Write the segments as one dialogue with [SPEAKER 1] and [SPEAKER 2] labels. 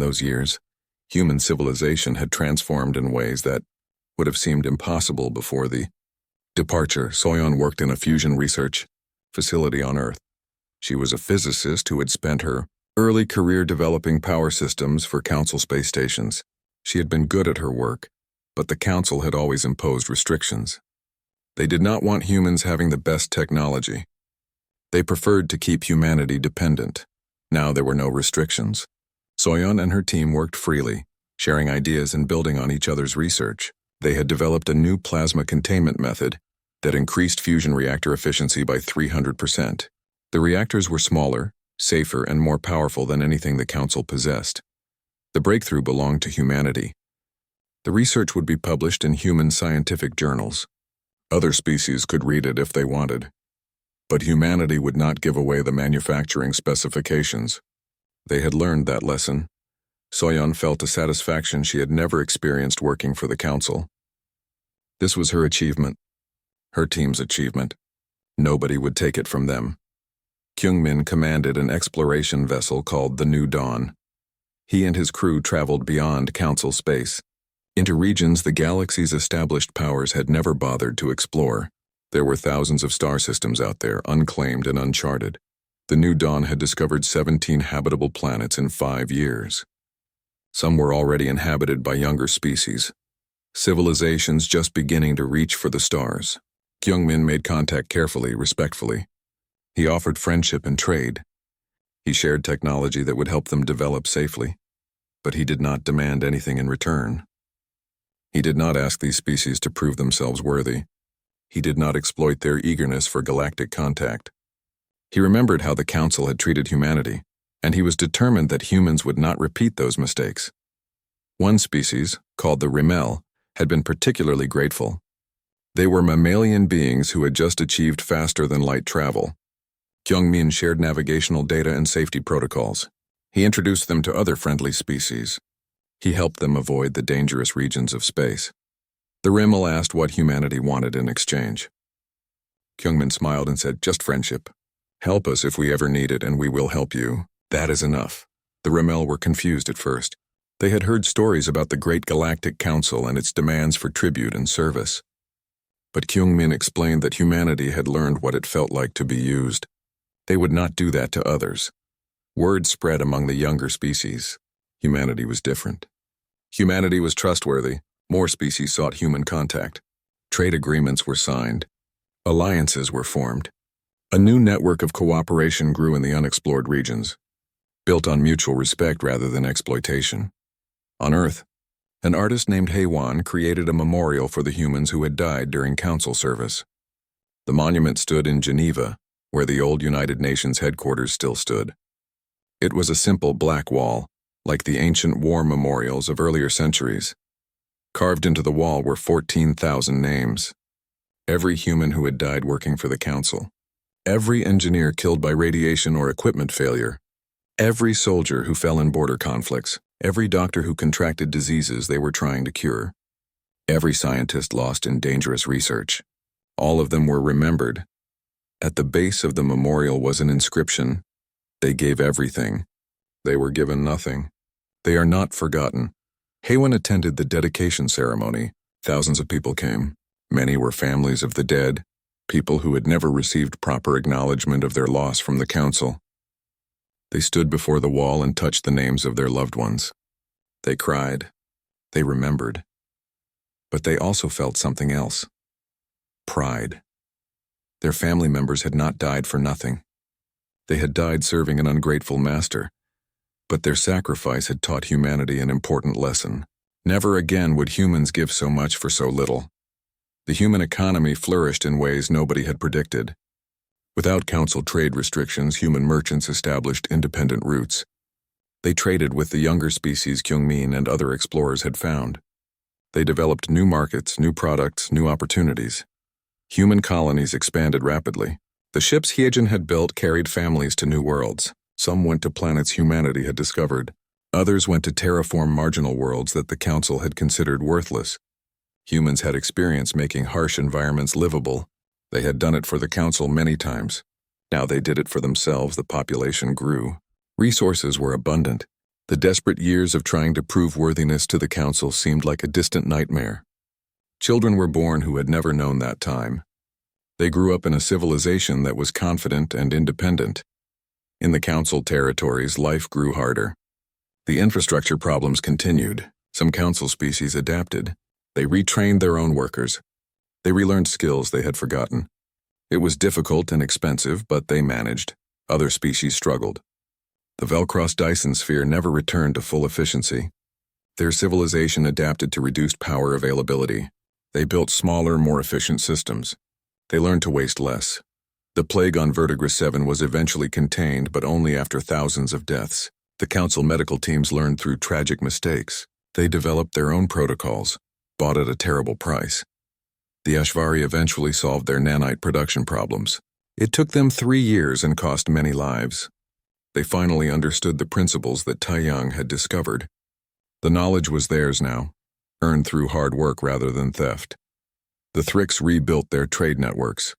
[SPEAKER 1] those years, human civilization had transformed in ways that would have seemed impossible before the departure. Soyeon worked in a fusion research facility on Earth. She was a physicist who had spent her early career developing power systems for Council space stations. She had been good at her work, but the Council had always imposed restrictions. They did not want humans having the best technology. They preferred to keep humanity dependent. Now there were no restrictions. Soyeon and her team worked freely, sharing ideas and building on each other's research. They had developed a new plasma containment method that increased fusion reactor efficiency by 300%. The reactors were smaller, safer, and more powerful than anything the Council possessed. The breakthrough belonged to humanity. The research would be published in human scientific journals. Other species could read it if they wanted. But humanity would not give away the manufacturing specifications. They had learned that lesson. Soyeon felt a satisfaction she had never experienced working for the Council. This was her achievement, her team's achievement. Nobody would take it from them. Kyungmin commanded an exploration vessel called the New Dawn. He and his crew traveled beyond Council space, into regions the galaxy's established powers had never bothered to explore. There were thousands of star systems out there, unclaimed and uncharted. The New Dawn had discovered 17 habitable planets in 5 years. Some were already inhabited by younger species, civilizations just beginning to reach for the stars. Kyungmin made contact carefully, respectfully. He offered friendship and trade. He shared technology that would help them develop safely, but he did not demand anything in return. He did not ask these species to prove themselves worthy. He did not exploit their eagerness for galactic contact. He remembered how the Council had treated humanity, and he was determined that humans would not repeat those mistakes. One species, called the Rimmel, had been particularly grateful. They were mammalian beings who had just achieved faster-than-light travel. Kyungmin shared navigational data and safety protocols. He introduced them to other friendly species. He helped them avoid the dangerous regions of space. The Rimmel asked what humanity wanted in exchange. Kyungmin smiled and said, "Just friendship. Help us if we ever need it, and we will help you. That is enough." The Rimmel were confused at first. They had heard stories about the Great Galactic Council and its demands for tribute and service. But Kyungmin explained that humanity had learned what it felt like to be used. They would not do that to others. Word spread among the younger species. Humanity was different. Humanity was trustworthy. More species sought human contact. Trade agreements were signed. Alliances were formed. A new network of cooperation grew in the unexplored regions, built on mutual respect rather than exploitation. On Earth, an artist named Haewon created a memorial for the humans who had died during Council service. The monument stood in Geneva, where the old United Nations headquarters still stood. It was a simple black wall, like the ancient war memorials of earlier centuries. Carved into the wall were 14,000 names. Every human who had died working for the Council. Every engineer killed by radiation or equipment failure. Every soldier who fell in border conflicts. Every doctor who contracted diseases they were trying to cure. Every scientist lost in dangerous research. All of them were remembered. At the base of the memorial was an inscription. They gave everything. They were given nothing. They are not forgotten. Haewon attended the dedication ceremony. Thousands of people came. Many were families of the dead, people who had never received proper acknowledgement of their loss from the Council. They stood before the wall and touched the names of their loved ones. They cried. They remembered. But they also felt something else. Pride. Their family members had not died for nothing. They had died serving an ungrateful master. But their sacrifice had taught humanity an important lesson. Never again would humans give so much for so little. The human economy flourished in ways nobody had predicted. Without Council trade restrictions, human merchants established independent routes. They traded with the younger species Kyungmin and other explorers had found. They developed new markets, new products, new opportunities. Human colonies expanded rapidly. The ships Hyejin had built carried families to new worlds. Some went to planets humanity had discovered. Others went to terraform marginal worlds that the Council had considered worthless. Humans had experience making harsh environments livable. They had done it for the Council many times. Now they did it for themselves. The population grew. Resources were abundant. The desperate years of trying to prove worthiness to the council seemed like a distant nightmare. Children were born who had never known that time. They grew up in a civilization that was confident and independent. In the council territories, life grew harder. The infrastructure problems continued. Some council species adapted. They retrained their own workers. They relearned skills they had forgotten. It was difficult and expensive, but they managed. Other species struggled. The Velcross Dyson sphere never returned to full efficiency. Their civilization adapted to reduced power availability. They built smaller, more efficient systems. They learned to waste less. The plague on Vertigris 7 was eventually contained, but only after thousands of deaths. The council medical teams learned through tragic mistakes. They developed their own protocols, bought at a terrible price. The Ashvari eventually solved their nanite production problems. It took them 3 years and cost many lives. They finally understood the principles that Taiyang had discovered. The knowledge was theirs now, earned through hard work rather than theft. The Thrix rebuilt their trade networks.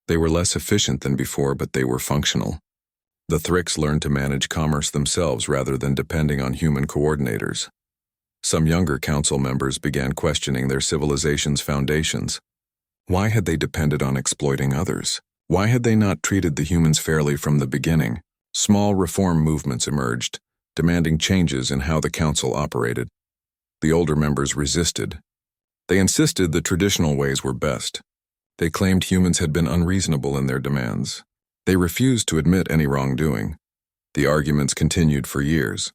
[SPEAKER 1] They were less efficient than before, but they were functional. The Thrix learned to manage commerce themselves rather than depending on human coordinators. Some younger council members began questioning their civilization's foundations. Why had they depended on exploiting others? Why had they not treated the humans fairly from the beginning? Small reform movements emerged, demanding changes in how the council operated. The older members resisted. They insisted the traditional ways were best. They claimed humans had been unreasonable in their demands. They refused to admit any wrongdoing. The arguments continued for years.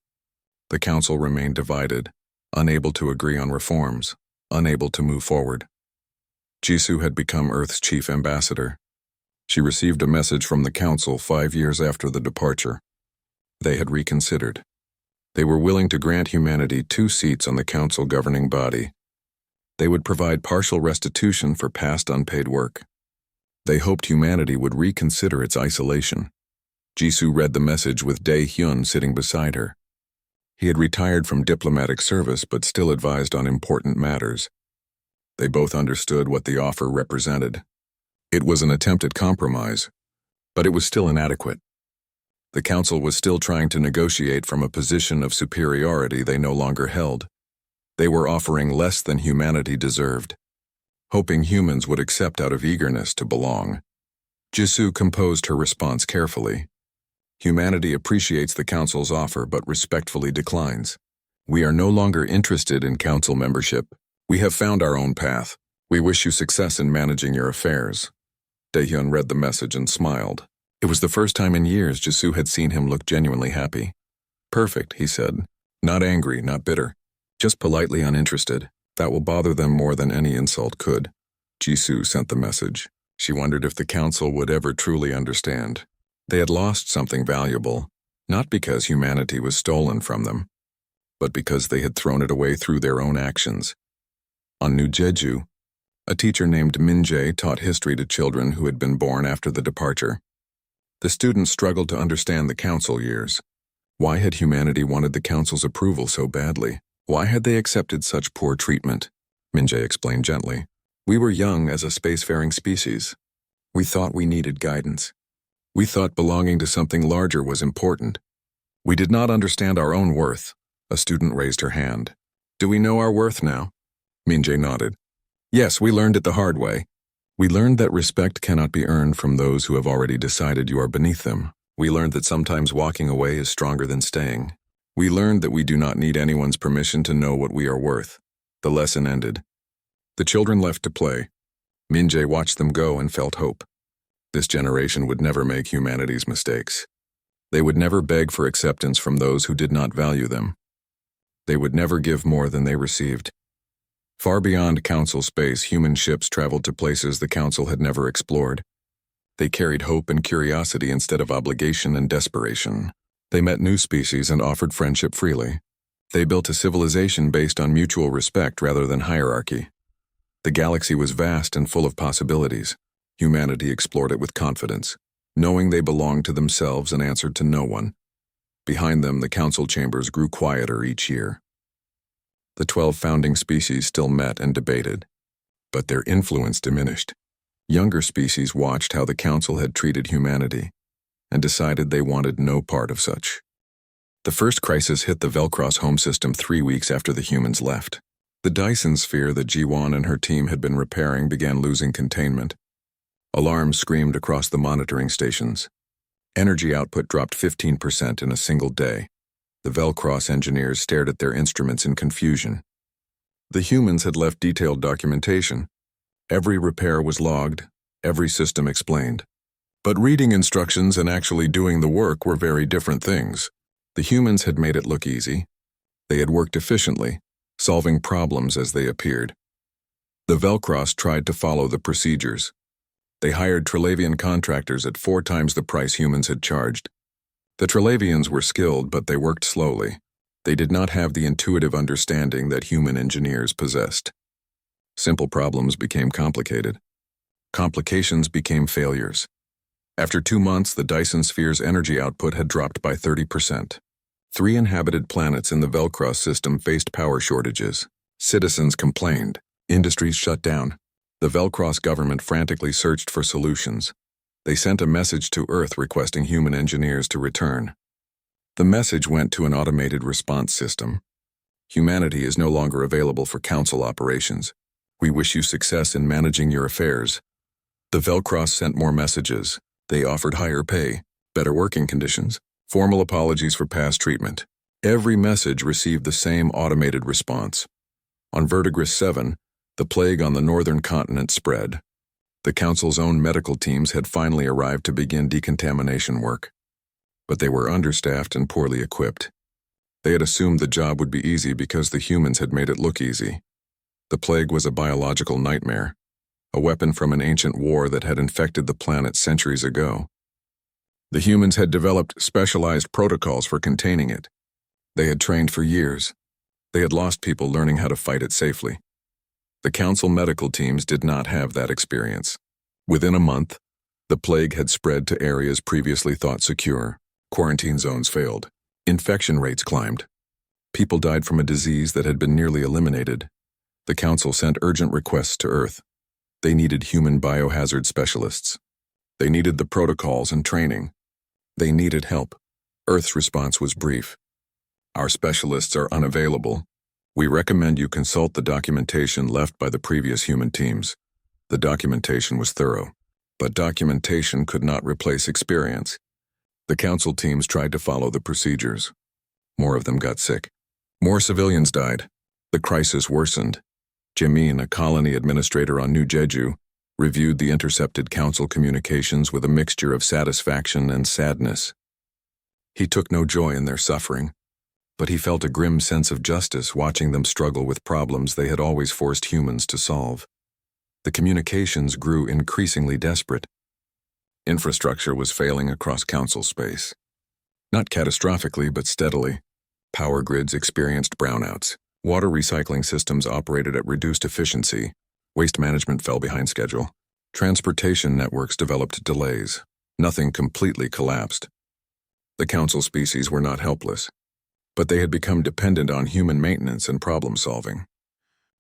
[SPEAKER 1] The council remained divided, unable to agree on reforms, unable to move forward. Jisoo had become Earth's chief ambassador. She received a message from the council 5 years after the departure. They had reconsidered. They were willing to grant humanity 2 seats on the council governing body. They would provide partial restitution for past unpaid work. They hoped humanity would reconsider its isolation. Jisoo read the message with Dae-hyun sitting beside her. He had retired from diplomatic service but still advised on important matters. They both understood what the offer represented. It was an attempt at compromise, but it was still inadequate. The council was still trying to negotiate from a position of superiority they no longer held. They were offering less than humanity deserved, hoping humans would accept out of eagerness to belong. Jisoo composed her response carefully. Humanity appreciates the council's offer but respectfully declines. We are no longer interested in council membership. We have found our own path. We wish you success in managing your affairs. Dae-hyun read the message and smiled. It was the first time in years Jisoo had seen him look genuinely happy. Perfect, he said. Not angry, not bitter. Just politely uninterested. That will bother them more than any insult could. Jisoo sent the message. She wondered if the council would ever truly understand. They had lost something valuable, not because humanity was stolen from them, but because they had thrown it away through their own actions. On New Jeju, a teacher named Min-jae taught history to children who had been born after the departure. The students struggled to understand the council years. Why had humanity wanted the council's approval so badly? Why had they accepted such poor treatment? Min-jae explained gently. We were young as a spacefaring species. We thought we needed guidance. We thought belonging to something larger was important. We did not understand our own worth. A student raised her hand. Do we know our worth now? Min-jae nodded. Yes, we learned it the hard way. We learned that respect cannot be earned from those who have already decided you are beneath them. We learned that sometimes walking away is stronger than staying. We learned that we do not need anyone's permission to know what we are worth. The lesson ended. The children left to play. Min-jae watched them go and felt hope. This generation would never make humanity's mistakes. They would never beg for acceptance from those who did not value them. They would never give more than they received. Far beyond council space, human ships traveled to places the council had never explored. They carried hope and curiosity instead of obligation and desperation. They met new species and offered friendship freely. They built a civilization based on mutual respect rather than hierarchy. The galaxy was vast and full of possibilities. Humanity explored it with confidence, knowing they belonged to themselves and answered to no one. Behind them, the council chambers grew quieter each year. The 12 founding species still met and debated, but their influence diminished. Younger species watched how the council had treated humanity and decided they wanted no part of such. The first crisis hit the Velcross home system 3 weeks after the humans left. The Dyson sphere that Jiwon and her team had been repairing began losing containment. Alarms screamed across the monitoring stations. Energy output dropped 15% in a single day. The Velcross engineers stared at their instruments in confusion. The humans had left detailed documentation. Every repair was logged, every system explained. But reading instructions and actually doing the work were very different things. The humans had made it look easy. They had worked efficiently, solving problems as they appeared. The Velcross tried to follow the procedures. They hired Trelavian contractors at 4 times the price humans had charged. The Trelavians were skilled, but they worked slowly. They did not have the intuitive understanding that human engineers possessed. Simple problems became complicated. Complications became failures. After 2 months, the Dyson sphere's energy output had dropped by 30%. 3 inhabited planets in the Velcross system faced power shortages. Citizens complained. Industries shut down. The Velcross government frantically searched for solutions. They sent a message to Earth requesting human engineers to return. The message went to an automated response system. Humanity is no longer available for council operations. We wish you success in managing your affairs. The Velcross sent more messages. They offered higher pay, better working conditions, formal apologies for past treatment. Every message received the same automated response. On Vertigris 7, the plague on the northern continent spread. The Council's own medical teams had finally arrived to begin decontamination work. But they were understaffed and poorly equipped. They had assumed the job would be easy because the humans had made it look easy. The plague was a biological nightmare, a weapon from an ancient war that had infected the planet centuries ago. The humans had developed specialized protocols for containing it. They had trained for years. They had lost people learning how to fight it safely. The Council medical teams did not have that experience. Within a month, the plague had spread to areas previously thought secure. Quarantine zones failed. Infection rates climbed. People died from a disease that had been nearly eliminated. The Council sent urgent requests to Earth. They needed human biohazard specialists. They needed the protocols and training. They needed help. Earth's response was brief. Our specialists are unavailable. We recommend you consult the documentation left by the previous human teams. The documentation was thorough, but documentation could not replace experience. The Council teams tried to follow the procedures. More of them got sick. More civilians died. The crisis worsened. Jamin, a colony administrator on New Jeju, reviewed the intercepted Council communications with a mixture of satisfaction and sadness. He took no joy in their suffering, but he felt a grim sense of justice watching them struggle with problems they had always forced humans to solve. The communications grew increasingly desperate. Infrastructure was failing across Council space. Not catastrophically, but steadily. Power grids experienced brownouts. Water recycling systems operated at reduced efficiency. Waste management fell behind schedule. Transportation networks developed delays. Nothing completely collapsed. The Council species were not helpless, but they had become dependent on human maintenance and problem-solving.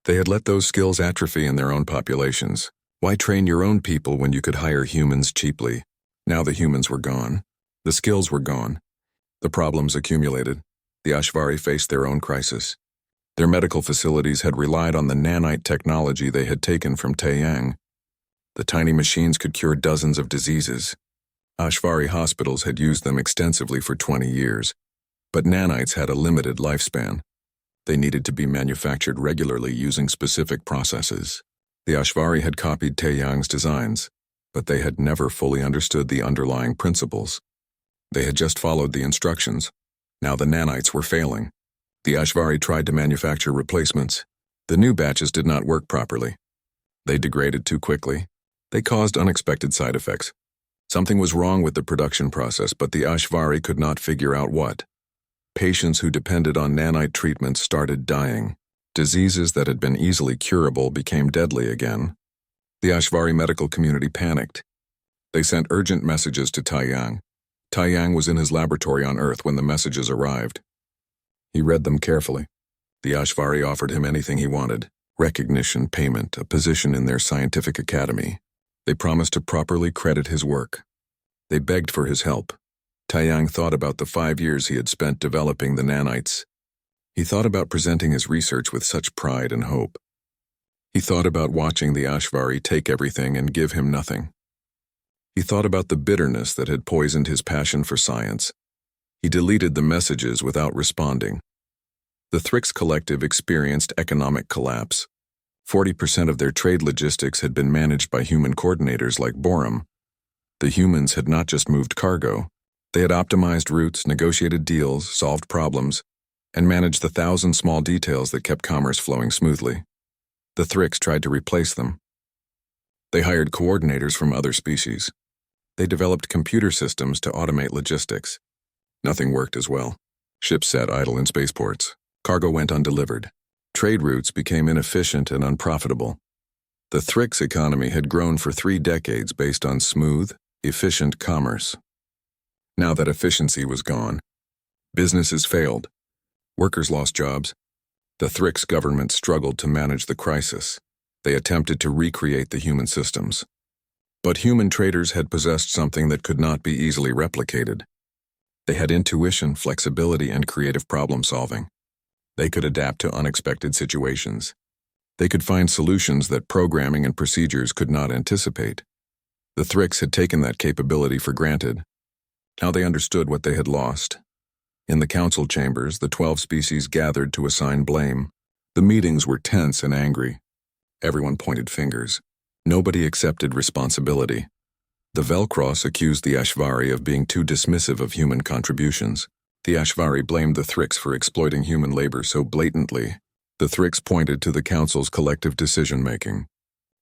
[SPEAKER 1] They had let those skills atrophy in their own populations. Why train your own people when you could hire humans cheaply? Now the humans were gone. The skills were gone. The problems accumulated. The Ashvari faced their own crisis. Their medical facilities had relied on the nanite technology they had taken from Taeyang. The tiny machines could cure dozens of diseases. Ashvari hospitals had used them extensively for 20 years, but nanites had a limited lifespan. They needed to be manufactured regularly using specific processes. The Ashvari had copied Taeyang's designs, but they had never fully understood the underlying principles. They had just followed the instructions. Now the nanites were failing. The Ashvari tried to manufacture replacements. The new batches did not work properly. They degraded too quickly. They caused unexpected side effects. Something was wrong with the production process, but the Ashvari could not figure out what. Patients who depended on nanite treatments started dying. Diseases that had been easily curable became deadly again. The Ashvari medical community panicked. They sent urgent messages to Taeyang. Taeyang was in his laboratory on Earth when the messages arrived. He read them carefully. The Ashvari offered him anything he wanted: recognition, payment, a position in their scientific academy. They promised to properly credit his work. They begged for his help. Taiyang thought about the 5 years he had spent developing the nanites. He thought about presenting his research with such pride and hope. He thought about watching the Ashvari take everything and give him nothing. He thought about the bitterness that had poisoned his passion for science. He deleted the messages without responding. The Thrix Collective experienced economic collapse. 40% of their trade logistics had been managed by human coordinators like Borum. The humans had not just moved cargo. They had optimized routes, negotiated deals, solved problems, and managed the 1,000 small details that kept commerce flowing smoothly. The Thrix tried to replace them. They hired coordinators from other species. They developed computer systems to automate logistics. Nothing worked as well. Ships sat idle in spaceports. Cargo went undelivered. Trade routes became inefficient and unprofitable. The Thrix economy had grown for 3 decades based on smooth, efficient commerce. Now that efficiency was gone, businesses failed. Workers lost jobs. The Thrix government struggled to manage the crisis. They attempted to recreate the human systems. But human traders had possessed something that could not be easily replicated. They had intuition, flexibility, and creative problem-solving. They could adapt to unexpected situations. They could find solutions that programming and procedures could not anticipate. The Thrix had taken that capability for granted. Now they understood what they had lost. In the council chambers, the 12 species gathered to assign blame. The meetings were tense and angry. Everyone pointed fingers. Nobody accepted responsibility. The Velcross accused the Ashvari of being too dismissive of human contributions. The Ashvari blamed the Thrix for exploiting human labor so blatantly. The Thrix pointed to the council's collective decision-making.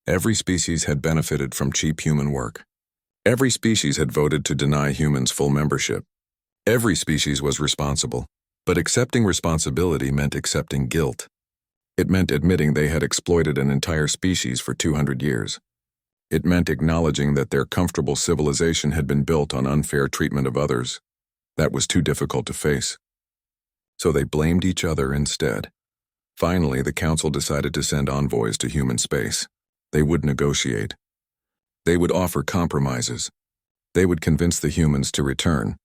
[SPEAKER 1] Every species had benefited from cheap human work. Every species had voted to deny humans full membership. Every species was responsible, but accepting responsibility meant accepting guilt. It meant admitting they had exploited an entire species for 200 years. It meant acknowledging that their comfortable civilization had been built on unfair treatment of others. That was too difficult to face. So they blamed each other instead. Finally, the council decided to send envoys to human space. They would negotiate. They would offer compromises. They would convince the humans to return.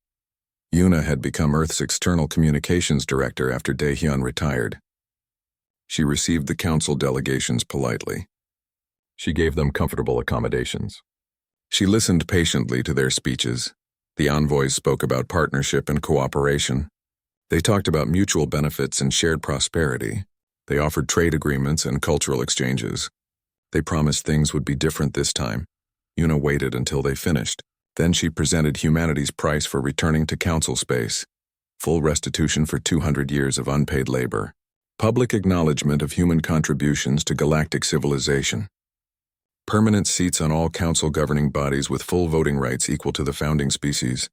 [SPEAKER 1] Yuna had become Earth's external communications director after Daehyun retired. She received the council delegations politely. She gave them comfortable accommodations. She listened patiently to their speeches. The envoys spoke about partnership and cooperation. They talked about mutual benefits and shared prosperity. They offered trade agreements and cultural exchanges. They promised things would be different this time. Yuna waited until they finished. Then she presented humanity's price for returning to council space. Full restitution for 200 years of unpaid labor. Public acknowledgement of human contributions to galactic civilization. Permanent seats on all council governing bodies with full voting rights equal to the founding species.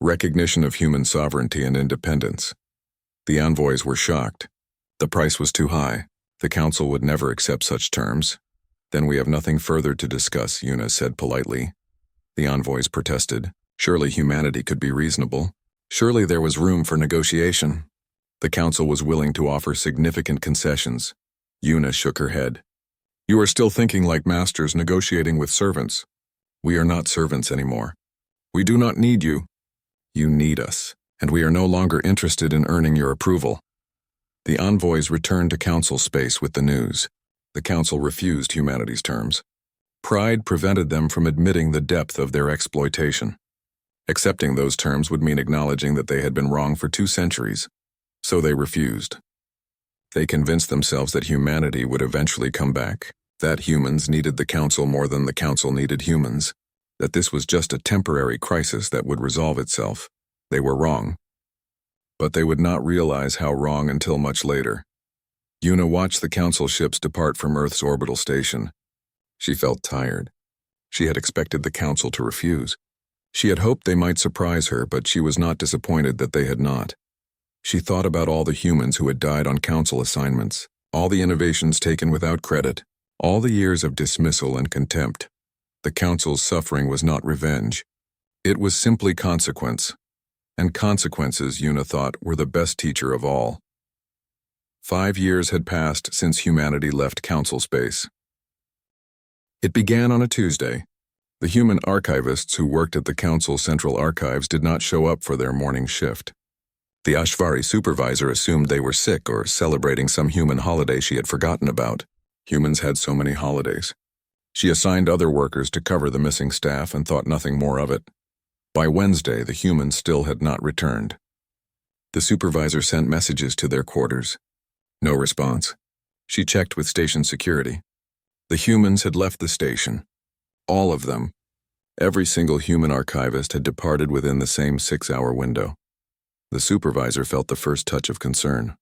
[SPEAKER 1] Recognition of human sovereignty and independence. The envoys were shocked. The price was too high. The council would never accept such terms. Then we have nothing further to discuss, Yuna said politely. The envoys protested. Surely humanity could be reasonable. Surely there was room for negotiation. The council was willing to offer significant concessions. Yuna shook her head. You are still thinking like masters negotiating with servants. We are not servants anymore. We do not need you. You need us, and we are no longer interested in earning your approval. The envoys returned to council space with the news. The council refused humanity's terms. Pride prevented them from admitting the depth of their exploitation. Accepting those terms would mean acknowledging that they had been wrong for 2 centuries. So they refused. They convinced themselves that humanity would eventually come back, that humans needed the council more than the council needed humans, that this was just a temporary crisis that would resolve itself. They were wrong. But they would not realize how wrong until much later. Yuna watched the council ships depart from Earth's orbital station. She felt tired. She had expected the council to refuse. She had hoped they might surprise her, but she was not disappointed that they had not. She thought about all the humans who had died on council assignments, all the innovations taken without credit, all the years of dismissal and contempt. The council's suffering was not revenge. It was simply consequence. And consequences, Yuna thought, were the best teacher of all. 5 years had passed since humanity left council space. It began on a Tuesday. The human archivists who worked at the Council's Central Archives did not show up for their morning shift. The Ashvari supervisor assumed they were sick or celebrating some human holiday she had forgotten about. Humans had so many holidays. She assigned other workers to cover the missing staff and thought nothing more of it. By Wednesday, the humans still had not returned. The supervisor sent messages to their quarters. No response. She checked with station security. The humans had left the station. All of them. Every single human archivist had departed within the same 6-hour window. The supervisor felt the first touch of concern.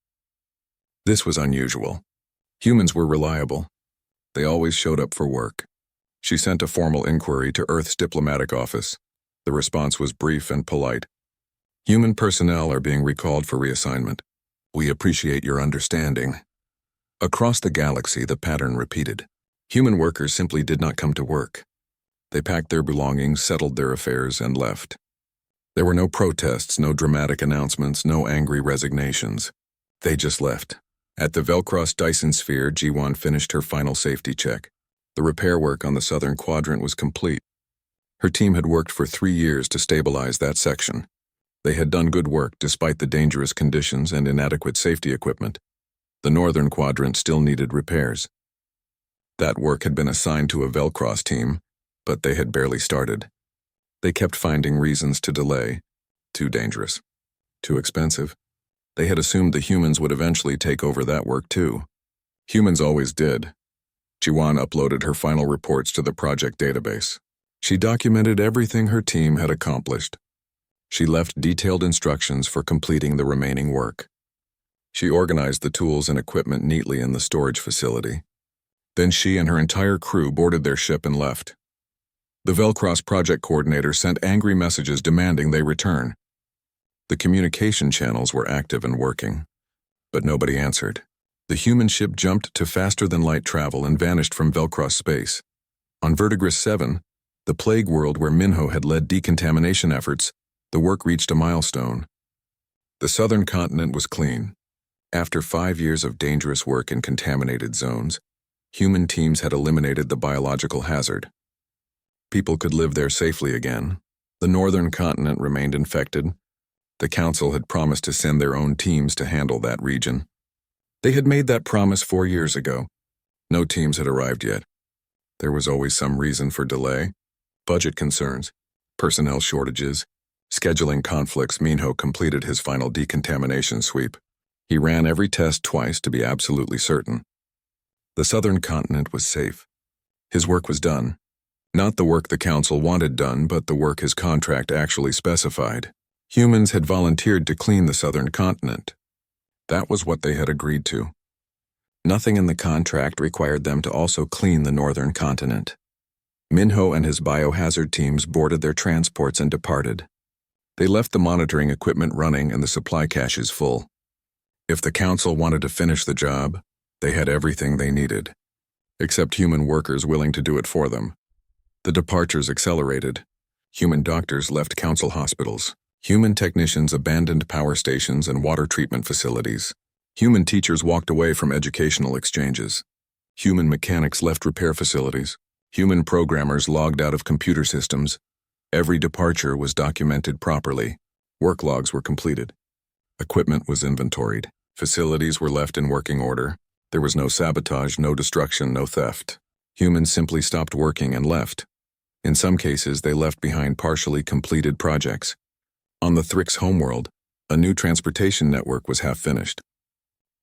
[SPEAKER 1] This was unusual. Humans were reliable. They always showed up for work. She sent a formal inquiry to Earth's diplomatic office. The response was brief and polite. Human personnel are being recalled for reassignment. We appreciate your understanding. Across the galaxy, the pattern repeated. Human workers simply did not come to work. They packed their belongings, settled their affairs, and left. There were no protests, no dramatic announcements, no angry resignations. They just left. At the Velcross Dyson Sphere, Jiwan finished her final safety check. The repair work on the southern quadrant was complete. Her team had worked for 3 years to stabilize that section. They had done good work despite the dangerous conditions and inadequate safety equipment. The northern quadrant still needed repairs. That work had been assigned to a Velcross team, but they had barely started. They kept finding reasons to delay. Too dangerous. Too expensive. They had assumed the humans would eventually take over that work too. Humans always did. Jiwan uploaded her final reports to the project database. She documented everything her team had accomplished. She left detailed instructions for completing the remaining work. She organized the tools and equipment neatly in the storage facility. Then she and her entire crew boarded their ship and left. The Velcross project coordinator sent angry messages demanding they return. The communication channels were active and working, but nobody answered. The human ship jumped to faster-than-light travel and vanished from Velcross space. On Vertigris 7, the plague world where Minho had led decontamination efforts, the work reached a milestone. The southern continent was clean. After 5 years of dangerous work in contaminated zones, human teams had eliminated the biological hazard. People could live there safely again. The northern continent remained infected. The Council had promised to send their own teams to handle that region. They had made that promise 4 years ago. No teams had arrived yet. There was always some reason for delay. Budget concerns, personnel shortages, scheduling conflicts. Minho completed his final decontamination sweep. He ran every test twice to be absolutely certain. The southern continent was safe. His work was done. Not the work the Council wanted done, but the work his contract actually specified. Humans had volunteered to clean the southern continent. That was what they had agreed to. Nothing in the contract required them to also clean the northern continent. Minho and his biohazard teams boarded their transports and departed. They left the monitoring equipment running and the supply caches full. If the Council wanted to finish the job, they had everything they needed, except human workers willing to do it for them. The departures accelerated. Human doctors left Council hospitals. Human technicians abandoned power stations and water treatment facilities. Human teachers walked away from educational exchanges. Human mechanics left repair facilities. Human programmers logged out of computer systems. Every departure was documented properly. Work logs were completed. Equipment was inventoried. Facilities were left in working order. There was no sabotage, no destruction, no theft. Humans simply stopped working and left. In some cases, they left behind partially completed projects. On the Thrix homeworld, a new transportation network was half-finished.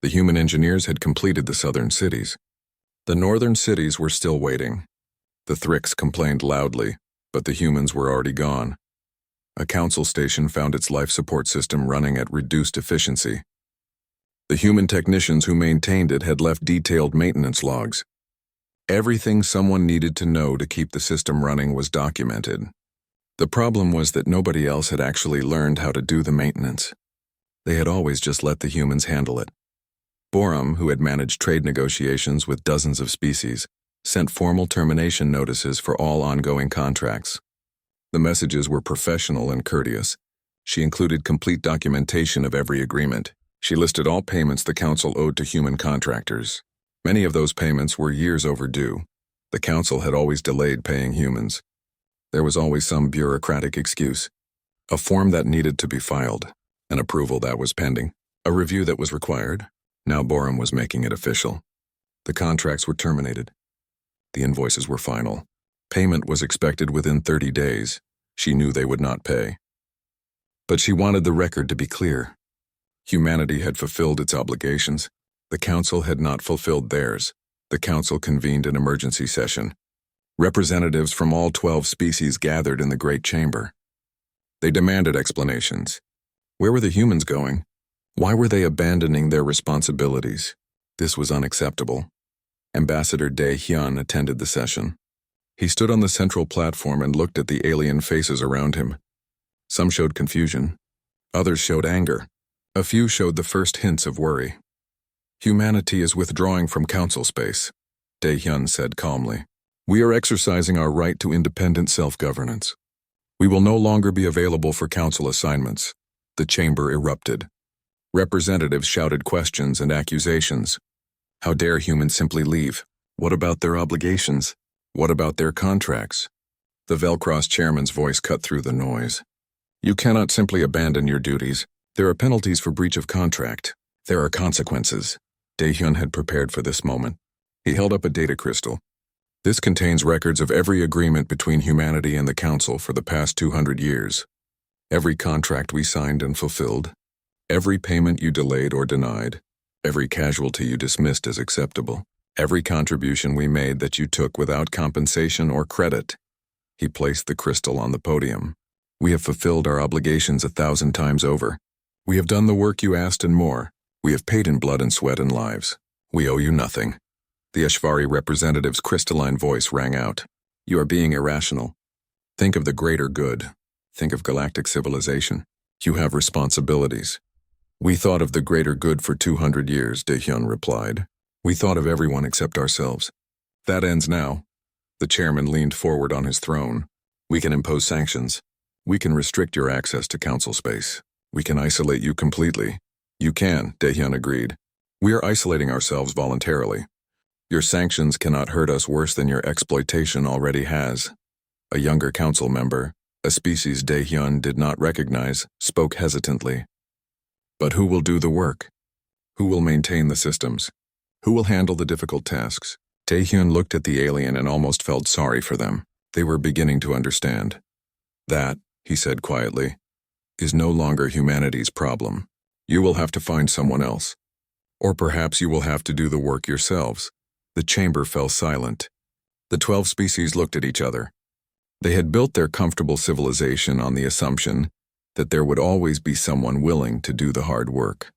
[SPEAKER 1] The human engineers had completed the southern cities. The northern cities were still waiting. The Thrix complained loudly, but the humans were already gone. A Council station found its life support system running at reduced efficiency. The human technicians who maintained it had left detailed maintenance logs. Everything someone needed to know to keep the system running was documented. The problem was that nobody else had actually learned how to do the maintenance. They had always just let the humans handle it. Borum, who had managed trade negotiations with dozens of species, sent formal termination notices for all ongoing contracts. The messages were professional and courteous. She included complete documentation of every agreement. She listed all payments the Council owed to human contractors. Many of those payments were years overdue. The Council had always delayed paying humans. There was always some bureaucratic excuse. A form that needed to be filed, an approval that was pending, a review that was required. Now Borum was making it official. The contracts were terminated. The invoices were final. Payment was expected within 30 days. She knew they would not pay. But she wanted the record to be clear. Humanity had fulfilled its obligations. The Council had not fulfilled theirs. The Council convened an emergency session. Representatives from all 12 species gathered in the Great Chamber. They demanded explanations. Where were the humans going? Why were they abandoning their responsibilities? This was unacceptable. Ambassador Dae Hyun attended the session. He stood on the central platform and looked at the alien faces around him. Some showed confusion. Others showed anger. A few showed the first hints of worry. Humanity is withdrawing from Council space, Dae Hyun said calmly. We are exercising our right to independent self-governance. We will no longer be available for Council assignments. The chamber erupted. Representatives shouted questions and accusations. How dare humans simply leave? What about their obligations? What about their contracts? The Velcross chairman's voice cut through the noise. You cannot simply abandon your duties. There are penalties for breach of contract. There are consequences. Dae Hyun had prepared for this moment. He held up a data crystal. This contains records of every agreement between humanity and the Council for the past 200 years. Every contract we signed and fulfilled. Every payment you delayed or denied. Every casualty you dismissed as acceptable. Every contribution we made that you took without compensation or credit. He placed the crystal on the podium. We have fulfilled our obligations 1,000 times over. We have done the work you asked and more. We have paid in blood and sweat and lives. We owe you nothing. The Ashvari representative's crystalline voice rang out. You are being irrational. Think of the greater good. Think of galactic civilization. You have responsibilities. We thought of the greater good for 200 years, Dae Hyun replied. We thought of everyone except ourselves. That ends now. The chairman leaned forward on his throne. We can impose sanctions. We can restrict your access to Council space. We can isolate you completely. You can, Dae Hyun agreed. We are isolating ourselves voluntarily. Your sanctions cannot hurt us worse than your exploitation already has. A younger council member, a species Dae Hyun did not recognize, spoke hesitantly. But who will do the work? Who will maintain the systems? Who will handle the difficult tasks? Dae Hyun looked at the alien and almost felt sorry for them. They were beginning to understand. That, he said quietly, is no longer humanity's problem. You will have to find someone else. Or perhaps you will have to do the work yourselves. The chamber fell silent. The 12 species looked at each other. They had built their comfortable civilization on the assumption that there would always be someone willing to do the hard work.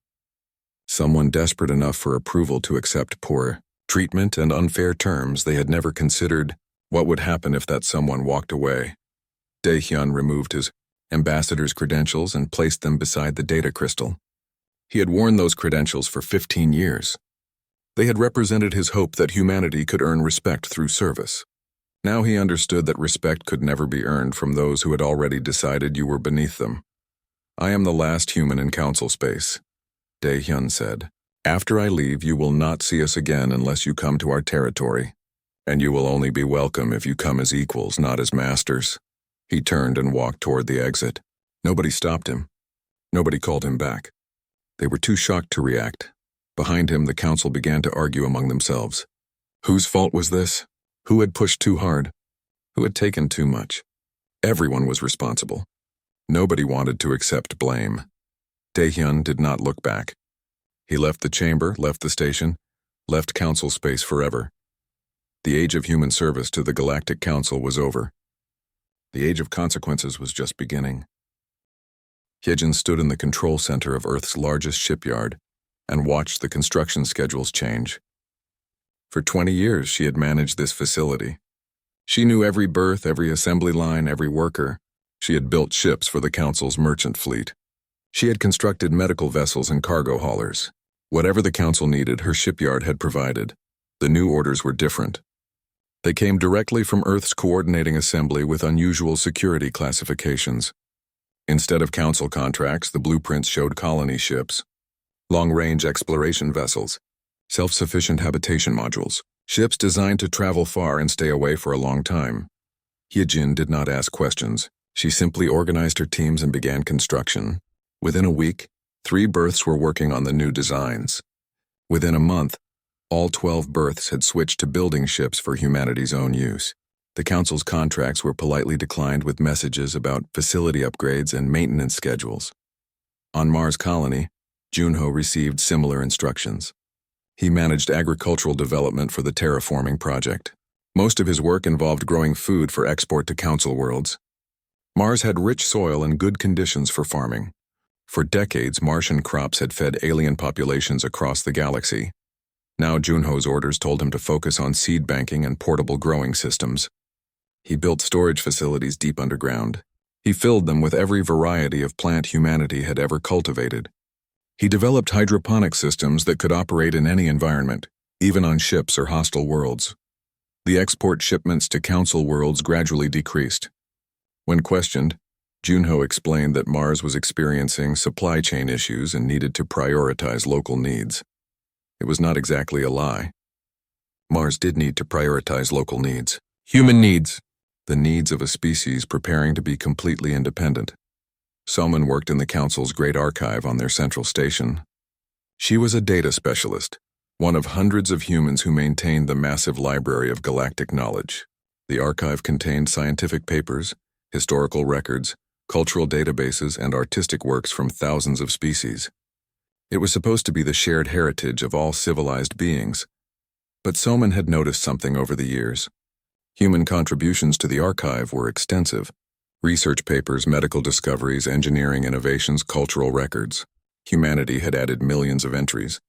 [SPEAKER 1] Someone desperate enough for approval to accept poor treatment and unfair terms. They had never considered what would happen if that someone walked away. Dae Hyun removed his ambassador's credentials and placed them beside the data crystal. He had worn those credentials for 15 years. They had represented his hope that humanity could earn respect through service. Now he understood that respect could never be earned from those who had already decided you were beneath them. I am the last human in Council space, Dae Hyun said. After I leave, you will not see us again unless you come to our territory. And you will only be welcome if you come as equals, not as masters. He turned and walked toward the exit. Nobody stopped him. Nobody called him back. They were too shocked to react. Behind him, the council began to argue among themselves. Whose fault was this? Who had pushed too hard? Who had taken too much? Everyone was responsible. Nobody wanted to accept blame. Dae Hyun did not look back. He left the chamber, left the station, left Council space forever. The age of human service to the Galactic Council was over. The age of consequences was just beginning. Hyejin stood in the control center of Earth's largest shipyard and watched the construction schedules change. For 20 years, she had managed this facility. She knew every berth, every assembly line, every worker. She had built ships for the Council's merchant fleet. She had constructed medical vessels and cargo haulers. Whatever the Council needed, her shipyard had provided. The new orders were different. They came directly from Earth's coordinating assembly with unusual security classifications. Instead of Council contracts, the blueprints showed colony ships, long-range exploration vessels, self-sufficient habitation modules, ships designed to travel far and stay away for a long time. Hyejin did not ask questions. She simply organized her teams and began construction. Within a week, 3 berths were working on the new designs. Within a month, all 12 berths had switched to building ships for humanity's own use. The Council's contracts were politely declined with messages about facility upgrades and maintenance schedules. On Mars Colony, Junho received similar instructions. He managed agricultural development for the terraforming project. Most of his work involved growing food for export to Council worlds. Mars had rich soil and good conditions for farming. For decades, Martian crops had fed alien populations across the galaxy. Now Junho's orders told him to focus on seed banking and portable growing systems. He built storage facilities deep underground. He filled them with every variety of plant humanity had ever cultivated. He developed hydroponic systems that could operate in any environment, even on ships or hostile worlds. The export shipments to Council worlds gradually decreased. When questioned, Junho explained that Mars was experiencing supply chain issues and needed to prioritize local needs. It was not exactly a lie. Mars did need to prioritize local needs. Human needs. The needs of a species preparing to be completely independent. Soman worked in the Council's Great Archive on their central station. She was a data specialist, one of hundreds of humans who maintained the massive library of galactic knowledge. The archive contained scientific papers, historical records, cultural databases, and artistic works from thousands of species. It was supposed to be the shared heritage of all civilized beings. But Soman had noticed something over the years. Human contributions to the archive were extensive. Research papers, medical discoveries, engineering innovations, cultural records. Humanity had added millions of entries.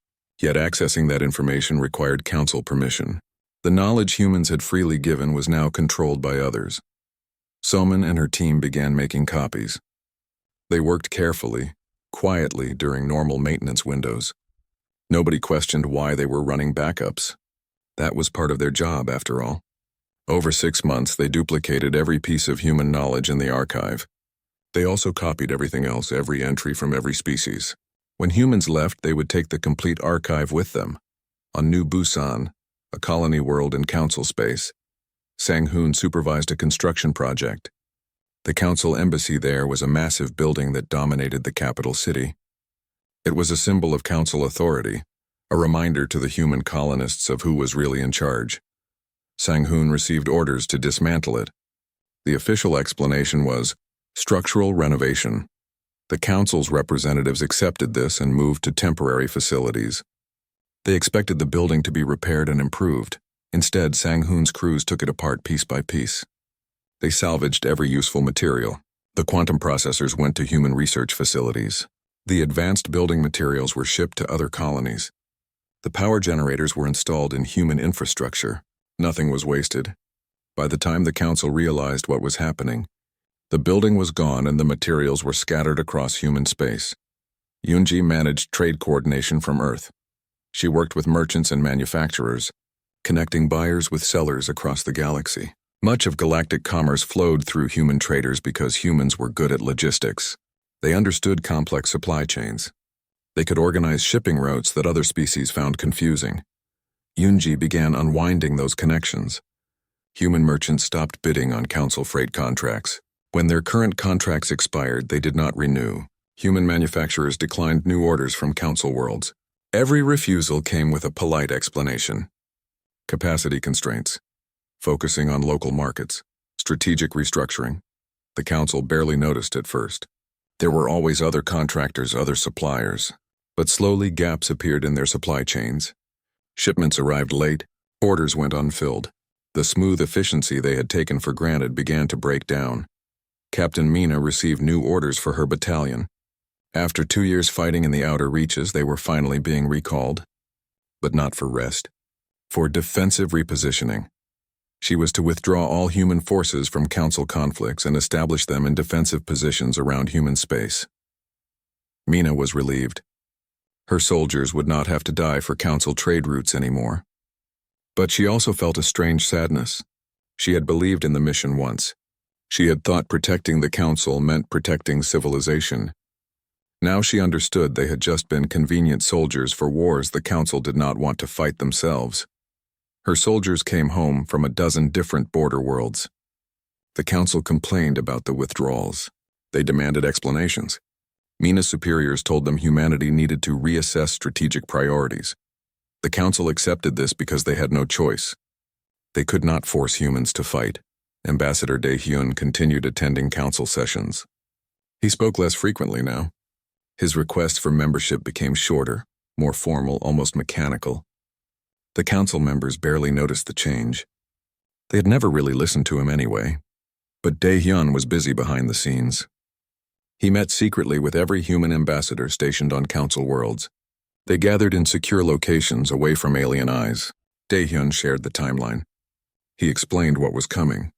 [SPEAKER 1] Yet accessing that information required Council permission. The knowledge humans had freely given was now controlled by others. Soman and her team began making copies. They worked carefully, quietly during normal maintenance windows. Nobody questioned why they were running backups. That was part of their job, after all. Over 6 months, they duplicated every piece of human knowledge in the archive. They also copied everything else, every entry from every species. When humans left, they would take the complete archive with them. On New Busan, a colony world in Council space, Sang-hoon supervised a construction project. The Council embassy there was a massive building that dominated the capital city. It was a symbol of Council authority, a reminder to the human colonists of who was really in charge. Sang-hoon received orders to dismantle it. The official explanation was structural renovation. The Council's representatives accepted this and moved to temporary facilities. They expected the building to be repaired and improved. Instead, Sang-hoon's crews took it apart piece by piece. They salvaged every useful material. The quantum processors went to human research facilities. The advanced building materials were shipped to other colonies. The power generators were installed in human infrastructure. Nothing was wasted. By the time the Council realized what was happening, the building was gone and the materials were scattered across human space. Yoonji managed trade coordination from Earth. She worked with merchants and manufacturers, connecting buyers with sellers across the galaxy. Much of galactic commerce flowed through human traders because humans were good at logistics. They understood complex supply chains. They could organize shipping routes that other species found confusing. Yoonji began unwinding those connections. Human merchants stopped bidding on Council freight contracts. When their current contracts expired, they did not renew. Human manufacturers declined new orders from Council worlds. Every refusal came with a polite explanation. Capacity constraints, focusing on local markets, strategic restructuring. The Council barely noticed at first. There were always other contractors, other suppliers, but slowly gaps appeared in their supply chains. Shipments arrived late, orders went unfilled. The smooth efficiency they had taken for granted began to break down. Captain Mina received new orders for her battalion. After 2 years fighting in the outer reaches, they were finally being recalled. But not for rest. For defensive repositioning. She was to withdraw all human forces from Council conflicts and establish them in defensive positions around human space. Mina was relieved. Her soldiers would not have to die for Council trade routes anymore. But she also felt a strange sadness. She had believed in the mission once. She had thought protecting the Council meant protecting civilization. Now she understood they had just been convenient soldiers for wars the Council did not want to fight themselves. Her soldiers came home from a dozen different border worlds. The council complained about the withdrawals. They demanded explanations. Mina's superiors told them humanity needed to reassess strategic priorities. The council accepted this because they had no choice. They could not force humans to fight. Ambassador Dae-hyun continued attending council sessions. He spoke less frequently now. His requests for membership became shorter, more formal, almost mechanical. The council members barely noticed the change. They had never really listened to him anyway. But Dae-hyun was busy behind the scenes. He met secretly with every human ambassador stationed on council worlds. They gathered in secure locations away from alien eyes. Dae-hyun shared the timeline. He explained what was coming.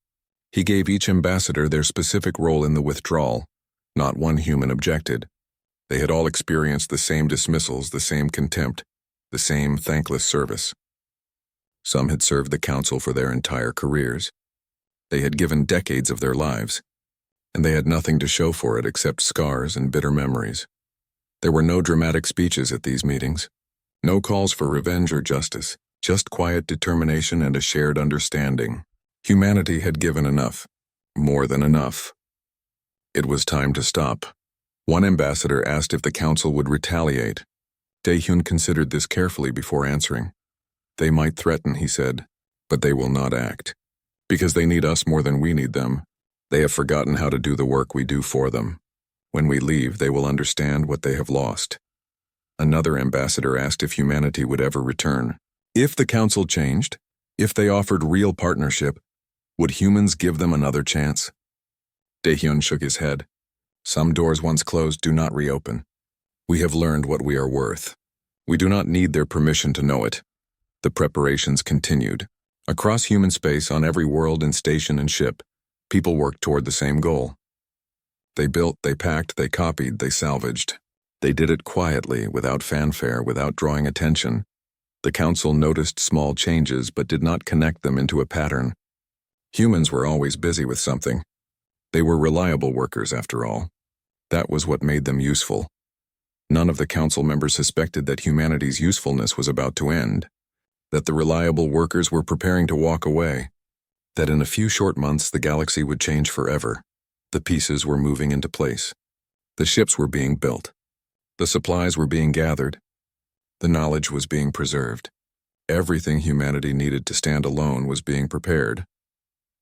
[SPEAKER 1] He gave each ambassador their specific role in the withdrawal. Not one human objected. They had all experienced the same dismissals, the same contempt, the same thankless service. Some had served the council for their entire careers. They had given decades of their lives, and they had nothing to show for it except scars and bitter memories. There were no dramatic speeches at these meetings, no calls for revenge or justice, just quiet determination and a shared understanding. Humanity had given enough, more than enough. It was time to stop. One ambassador asked if the council would retaliate. Dae-hyun considered this carefully before answering. They might threaten, he said, but they will not act. Because they need us more than we need them. They have forgotten how to do the work we do for them. When we leave, they will understand what they have lost. Another ambassador asked if humanity would ever return. If the council changed, if they offered real partnership, would humans give them another chance? Dae-hyun shook his head. Some doors once closed do not reopen. We have learned what we are worth. We do not need their permission to know it. The preparations continued. Across human space, on every world and station and ship, people worked toward the same goal. They built, they packed, they copied, they salvaged. They did it quietly, without fanfare, without drawing attention. The council noticed small changes but did not connect them into a pattern. Humans were always busy with something. They were reliable workers, after all. That was what made them useful. None of the council members suspected that humanity's usefulness was about to end, that the reliable workers were preparing to walk away, that in a few short months the galaxy would change forever. The pieces were moving into place. The ships were being built. The supplies were being gathered. The knowledge was being preserved. Everything humanity needed to stand alone was being prepared.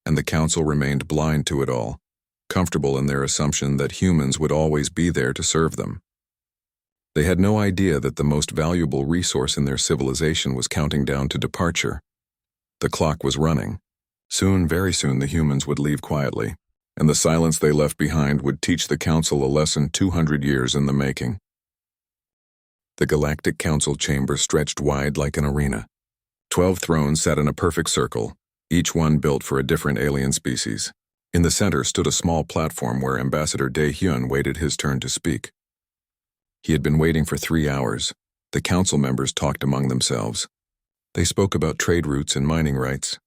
[SPEAKER 1] And the council remained blind to it all, comfortable in their assumption that humans would always be there to serve them. They had no idea that the most valuable resource in their civilization was counting down to departure. The clock was running. Soon, very soon, the humans would leave quietly, and the silence they left behind would teach the council a lesson 200 years in the making. The Galactic Council chamber stretched wide like an arena. 12 thrones sat in a perfect circle, each one built for a different alien species. In the center stood a small platform where Ambassador Dae-hyun waited his turn to speak. He had been waiting for 3 hours. The council members talked among themselves. They spoke about trade routes and mining rights.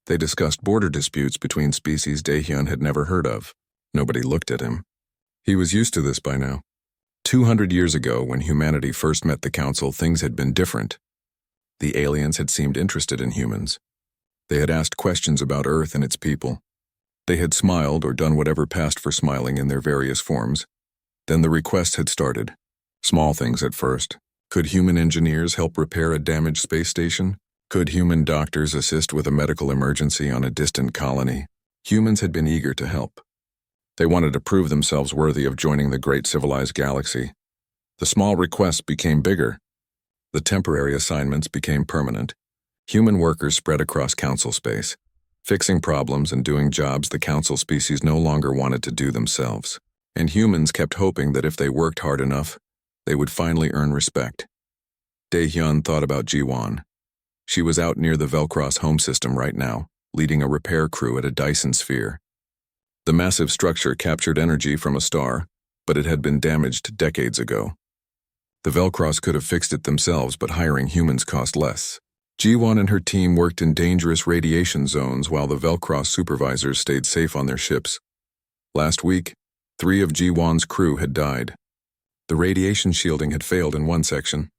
[SPEAKER 1] They discussed border disputes between species Dae-hyun had never heard of. Nobody looked at him. He was used to this by now. 200 years ago, when humanity first met the council, things had been different. The aliens had seemed interested in humans. They had asked questions about Earth and its people. They had smiled or done whatever passed for smiling in their various forms. Then the requests had started. Small things at first. Could human engineers help repair a damaged space station? Could human doctors assist with a medical emergency on a distant colony? Humans had been eager to help. They wanted to prove themselves worthy of joining the great civilized galaxy. The small requests became bigger. The temporary assignments became permanent. Human workers spread across council space, fixing problems and doing jobs the council species no longer wanted to do themselves. And humans kept hoping that if they worked hard enough, they would finally earn respect. Dae-hyun thought about Ji-won. She was out near the Velcross home system right now, leading a repair crew at a Dyson sphere. The massive structure captured energy from a star, but it had been damaged decades ago. The Velcross could have fixed it themselves, but hiring humans cost less. Ji-won and her team worked in dangerous radiation zones while the Velcross supervisors stayed safe on their ships. Last week, 3 of Ji-won's crew had died. The radiation shielding had failed in one section.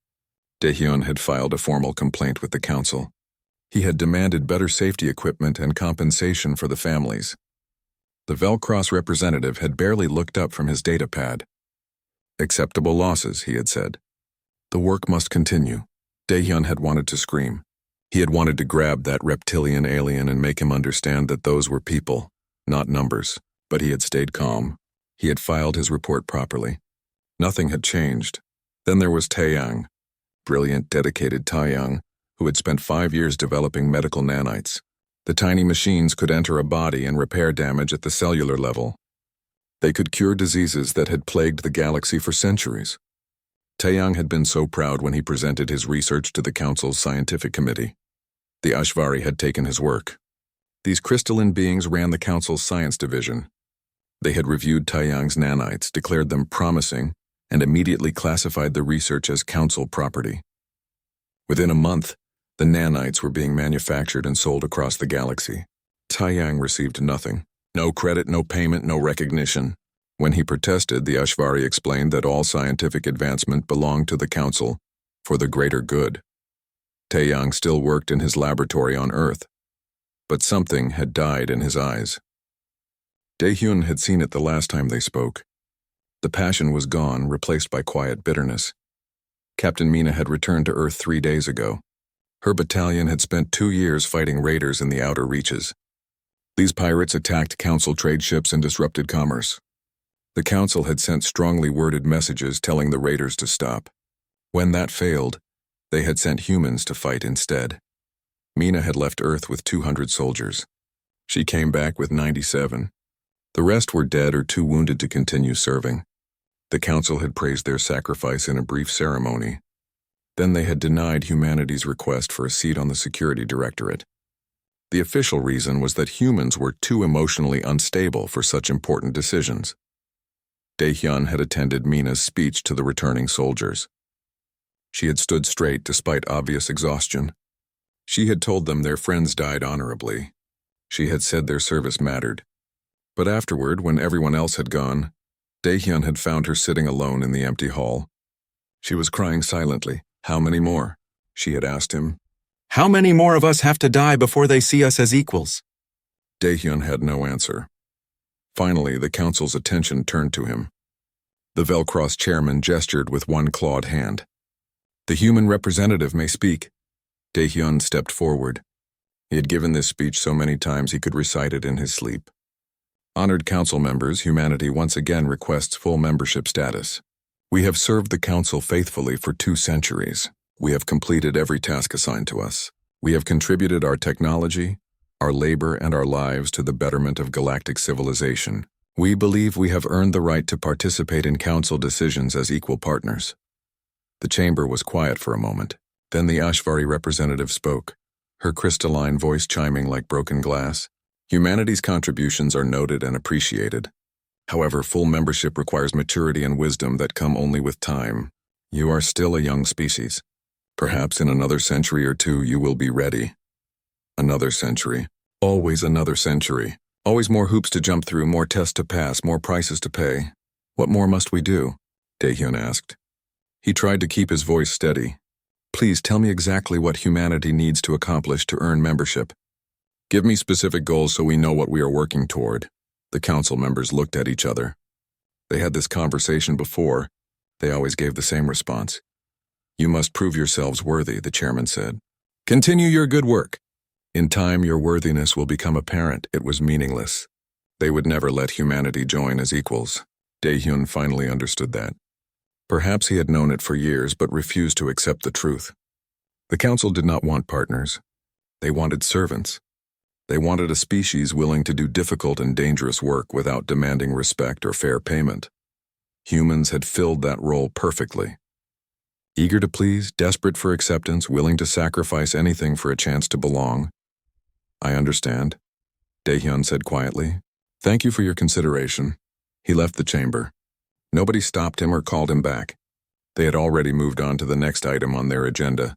[SPEAKER 1] Dae-hyun had filed a formal complaint with the council. He had demanded better safety equipment and compensation for the families. The Velcross representative had barely looked up from his data pad. Acceptable losses, he had said. The work must continue. Daehyun had wanted to scream. He had wanted to grab that reptilian alien and make him understand that those were people, not numbers, but he had stayed calm. He had filed his report properly. Nothing had changed. Then there was Taeyang, brilliant, dedicated Taeyang, who had spent 5 years developing medical nanites. The tiny machines could enter a body and repair damage at the cellular level. They could cure diseases that had plagued the galaxy for centuries. Taeyang had been so proud when he presented his research to the Council's scientific committee. The Ashvari had taken his work. These crystalline beings ran the Council's science division. They had reviewed Taeyang's nanites, declared them promising, and immediately classified the research as Council property. Within a month, the nanites were being manufactured and sold across the galaxy. Taeyang received nothing. No credit, no payment, no recognition. When he protested, the Ashvari explained that all scientific advancement belonged to the Council for the greater good. Taeyang still worked in his laboratory on Earth, but something had died in his eyes. Daehyun had seen it the last time they spoke. The passion was gone, replaced by quiet bitterness. Captain Mina had returned to Earth 3 days ago. Her battalion had spent 2 years fighting raiders in the outer reaches. These pirates attacked Council trade ships and disrupted commerce. The Council had sent strongly worded messages telling the raiders to stop. When that failed, they had sent humans to fight instead. Mina had left Earth with 200 soldiers. She came back with 97. The rest were dead or too wounded to continue serving. The Council had praised their sacrifice in a brief ceremony. Then they had denied humanity's request for a seat on the Security Directorate. The official reason was that humans were too emotionally unstable for such important decisions. Daehyun had attended Mina's speech to the returning soldiers. She had stood straight despite obvious exhaustion. She had told them their friends died honorably. She had said their service mattered. But afterward, when everyone else had gone, Daehyun had found her sitting alone in the empty hall. She was crying silently. "How many more?" she had asked him.
[SPEAKER 2] "How many more of us have to die before they see us as equals?"
[SPEAKER 1] Daehyun had no answer. Finally, the Council's attention turned to him. The Velcross chairman gestured with one clawed hand. "The human representative may speak." Daehyun stepped forward. He had given this speech so many times he could recite it in his sleep. Honored Council members, humanity once again requests full membership status. We have served the Council faithfully for 2 centuries. We have completed every task assigned to us. We have contributed our technology, our labor, and our lives to the betterment of galactic civilization. We believe we have earned the right to participate in Council decisions as equal partners. The chamber was quiet for a moment. Then the Ashvari representative spoke, her crystalline voice chiming like broken glass. Humanity's contributions are noted and appreciated. However, full membership requires maturity and wisdom that come only with time. You are still a young species. Perhaps in another century or 2 you will be ready. Another century. Always another century. Always more hoops to jump through, more tests to pass, more prices to pay. What more must we do? Daehyun asked. He tried to keep his voice steady. Please tell me exactly what humanity needs to accomplish to earn membership. Give me specific goals so we know what we are working toward. The Council members looked at each other. They had this conversation before. They always gave the same response. You must prove yourselves worthy, the chairman said. Continue your good work. In time, your worthiness will become apparent. It was meaningless. They would never let humanity join as equals. Daehyun finally understood that. Perhaps he had known it for years, but refused to accept the truth. The Council did not want partners. They wanted servants. They wanted a species willing to do difficult and dangerous work without demanding respect or fair payment. Humans had filled that role perfectly. Eager to please, desperate for acceptance, willing to sacrifice anything for a chance to belong. I understand, Daehyun said quietly. Thank you for your consideration. He left the chamber. Nobody stopped him or called him back. They had already moved on to the next item on their agenda.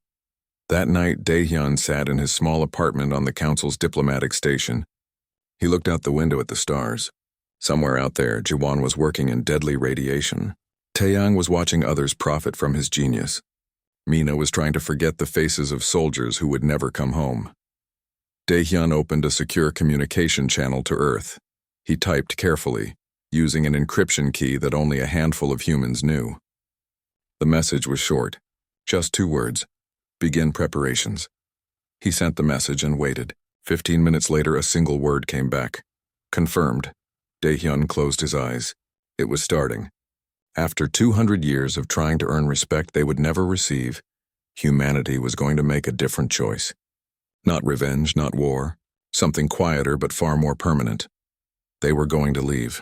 [SPEAKER 1] That night, Daehyun sat in his small apartment on the Council's diplomatic station. He looked out the window at the stars. Somewhere out there, Jiwon was working in deadly radiation. Taeyang was watching others profit from his genius. Mina was trying to forget the faces of soldiers who would never come home. Daehyun opened a secure communication channel to Earth. He typed carefully, using an encryption key that only a handful of humans knew. The message was short, just 2 words: begin preparations. He sent the message and waited. 15 minutes later, a single word came back. Confirmed. Daehyun closed his eyes. It was starting. After 200 years of trying to earn respect they would never receive, humanity was going to make a different choice. Not revenge, not war. Something quieter but far more permanent. They were going to leave.